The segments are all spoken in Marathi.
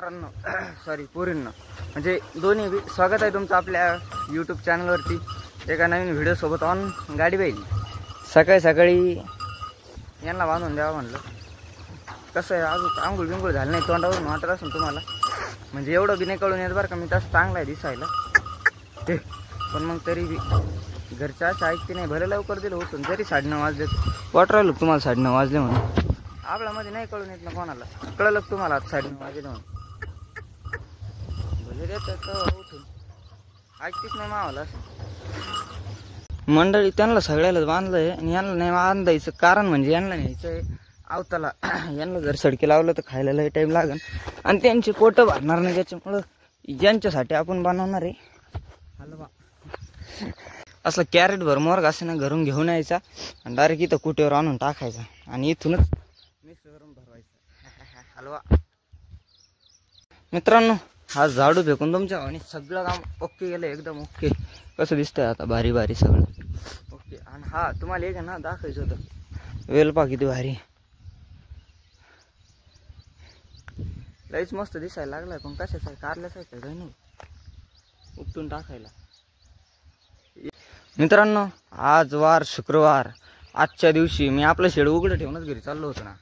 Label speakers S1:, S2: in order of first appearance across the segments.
S1: पोरांनो सॉरी पोरींनो म्हणजे दोन्ही बी स्वागत आहे तुमचं आपल्या यूट्यूब चॅनलवरती एका नवीन व्हिडिओसोबत ऑन गाडी पाहिली। सकाळी सकाळी यांना बांधून द्यावं म्हणलं। कसं आहे अजून आंघोळ बिंघोळ झालं नाही, तोंडावरून वाटत असेल तुम्हाला, म्हणजे एवढं बी नाही कळून येत बरं का, मी तसं चांगला आहे दिसायला ते, पण मग तरी बी घरच्या असं ऐकते नाही। भले लवकर दिलं होतं जरी 9:30 वाजले, वाटत राहिलो तुम्हाला 9:30 वाजले म्हणून, आपल्यामध्ये नाही कळून येत ना कोणाला, कळलं तुम्हाला 9:30 वाजले म्हणून, भले देतात उठून ऐकतेच नाही मावाला असं। मंडळी त्यांना सगळ्याला बांधलंय आणि यांना नाही बांधायचं कारण म्हणजे यांना न्यायचं आहे आवताला। यांना जर सडके लावलं तर खायला लई टाईम लागेल आणि त्यांची पोटं भरणार नाही, त्याच्यामुळं यांच्यासाठी आपण बनवणार आहे हलवा। असं कॅरेट भर मोरग असे ना घरून घेऊन यायचा आणि डायरेक्ट इथं कुटेवर आणून टाकायचा आणि इथूनच मिक्स करून भरवायचा हलवा। मित्रांनो हा झाडू फेकून तुमच्या आणि सगळं काम ओके गेलं, एकदम ओके। कसं दिसतंय आता भारी भारी सगळं ओके। आणि हा तुम्हाला एक आहे ना दाखवायचं होतं, वेलपा किती भारी लईच मस्त दिसायला लागलाय, पण कशाच आहे कारल्याच आहे काय नाही उपटून टाकायला। मित्रांनो आज वार शुक्रवार, आजच्या दिवशी मी आपलं शेड उघडं ठेवूनच घरी चाललो होतो ना।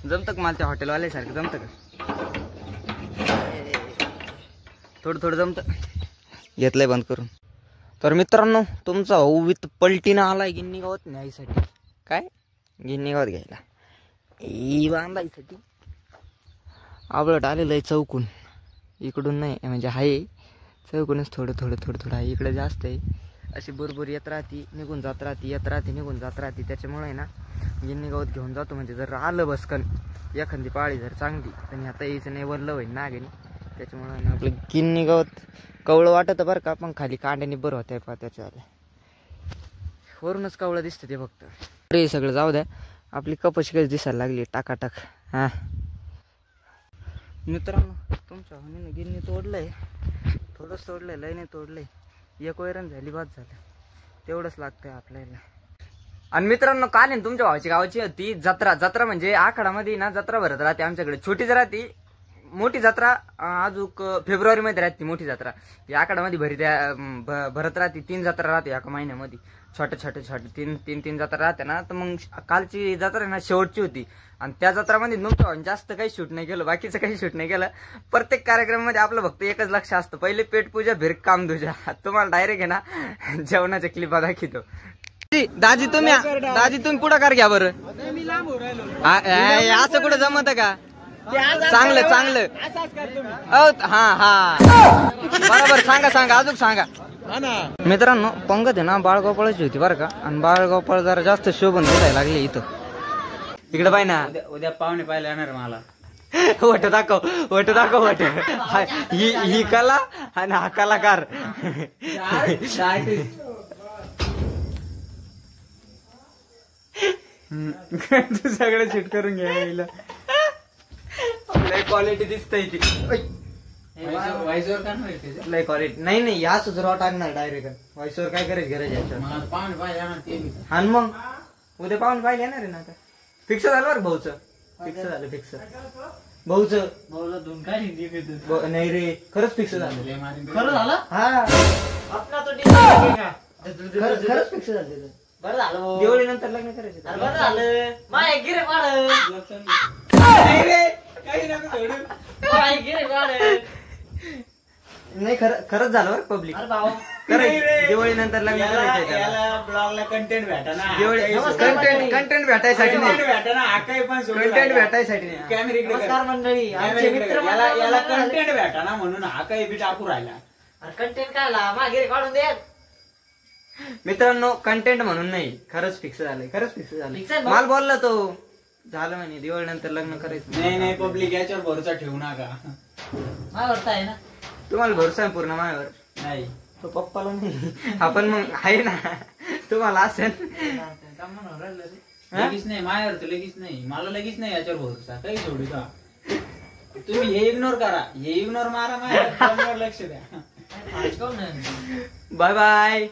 S1: जमतं का मला त्या हॉटेलवाल्यासारखं, जमतं का? थोडं थोडं जमतं, घेतलंय बंद करून। तर मित्रांनो तुमचा भाऊ विथ पलटीनं आलाय गिन्नी गावात न्यायसाठी। काय गिन्नी गावात घ्यायला बांधायसाठी आवळट आलेलं आहे चौकून, इकडून नाही म्हणजे आहे चौकूनच थोडं थोडं थोडं थोडं आहे, इकडे जास्त आहे। अशी बरोबर येत राहती निघून जात राहती, येत राहती निघून जात राहती, त्याच्यामुळे आहे ना गिन्नी गावात घेऊन जातो। म्हणजे जर आलं बसकन एखादी पाळी जर चांगली तर आता यायचं नाही, वरलं होईल ना गेली, त्याच्यामुळे ना आपलं गिन्नी गावात कवळं वाटतं बरं का, पण खाली कांड्याने बरं होत आहे पा त्याच्यावाल्या, वरूनच कवळं दिसतं ते फक्त। अरे सगळं जाऊ द्या, आपली कपाशी कशी दिसायला लागली टाकाटाक। हां मित्रांनो तुमच्या हानीनं गिन्नी तोडलंय, थोडंच तोडलंय, लय नाही तोडलंय, एक वैरण झाली बाद झालं, तेवढंच लागतंय आपल्याला। आणि मित्रांनो काल आहे तुमच्या भावाची गावाची होती जत्रा। जत्रा म्हणजे आखाडामध्ये ना जत्रा भरत राहते आमच्याकडे, छोटीच राहते, मोठी जत्रा अजून फेब्रुवारी मध्ये राहते मोठी जत्रा। ती आखाडामध्ये भरत राहते, 3 जत्रा राहते एका महिन्यामध्ये, छोटे छोटे छोटे तीन जत्रा राहते ना। तर मग कालची जत्रा ना शेवटची होती आणि त्या जत्रामध्ये तुमच्या जास्त काही शूट नाही केलं, बाकीचं काही शूट नाही केलं। प्रत्येक कार्यक्रमामध्ये आपलं फक्त एकच लक्ष असतं, पहिले पेटपूजा भिरक काम तुझ्या। तुम्हाला डायरेक्ट आहे ना जेवणाच्या क्लिपा दाखवतो। दाजी तुम्ही पुढाकार घ्या बरं, असं कुठं जमत का? चांगलं चांगलं हा बरोबर, सांगा अजून सांगा। मित्रांनो पंगत आहे ना बाळगोपाळाची होती बरं का, आणि बाळगोपाळ जरा जास्त शोभून दिसायला लागले इथं। इकडे पाय ना,
S2: उद्या पाहुणे पाहायला येणार मला,
S1: वट दाखव ही कला आणि हा कलाकार।
S2: तू सगळं शूट करून घ्यायला
S1: क्वालिटी दिसतंय ती, लय क्वालिटी नाही या सुचराव टाकणार डायरेक्ट व्हॉइसवर, काय करायचं गरज याच्यावर। आणि मग उद्या पाहुणे पाहिजे येणार आहे ना, आता फिक्स झालं बरं भाऊचं, फिक्स झालं फिक्स भाऊचं, भाऊला दोन काय नाही रे, खरंच फिक्स झालं, खरं झालं हा खरंच फिक्स झालं, बरं झालं दिवाळी नंतर लग्न करायचं, बरं झालं माय गिरे नाही खरंच झालं बरं पब्लिक, दिवाळी नंतर लग्न करायचं,
S2: ब्लॉगला कंटेंट भेटा ना,
S1: कंटेंट भेटायसाठी नाही, कंटेंट भेटायसाठी
S2: कॅमेरा मंडळी याला कंटेंट भेटा ना म्हणून हा काही बी टाकू राहिला,
S1: कंटेंट काय मागे काढून दे। मित्रांनो कंटेंट म्हणून नाही, खरंच फिक्स झालंय, खरंच फिक्स झालं, माल बोलला तो झालं म्हणे दिवाळी नंतर लग्न करायचं।
S2: नाही पब्लिक याच्यावर भरोसा ठेवू नका,
S1: माझ्यावर आहे ना, तुम्हाला भरोसा आहे पूर्ण माझ्यावर
S2: नाही,
S1: तो पप्पाला नाही, आपण मग आहे ना तुम्हाला असेल
S2: लगेच नाही माझ्यावर, तर लगेच नाही, मला लगेच नाही याच्यावर भरोसा, काही सोडू का तुम्ही, हे इग्नोर करा, हे इग्नोर मारा, माझ्यावर लक्ष द्या।
S1: Bye bye.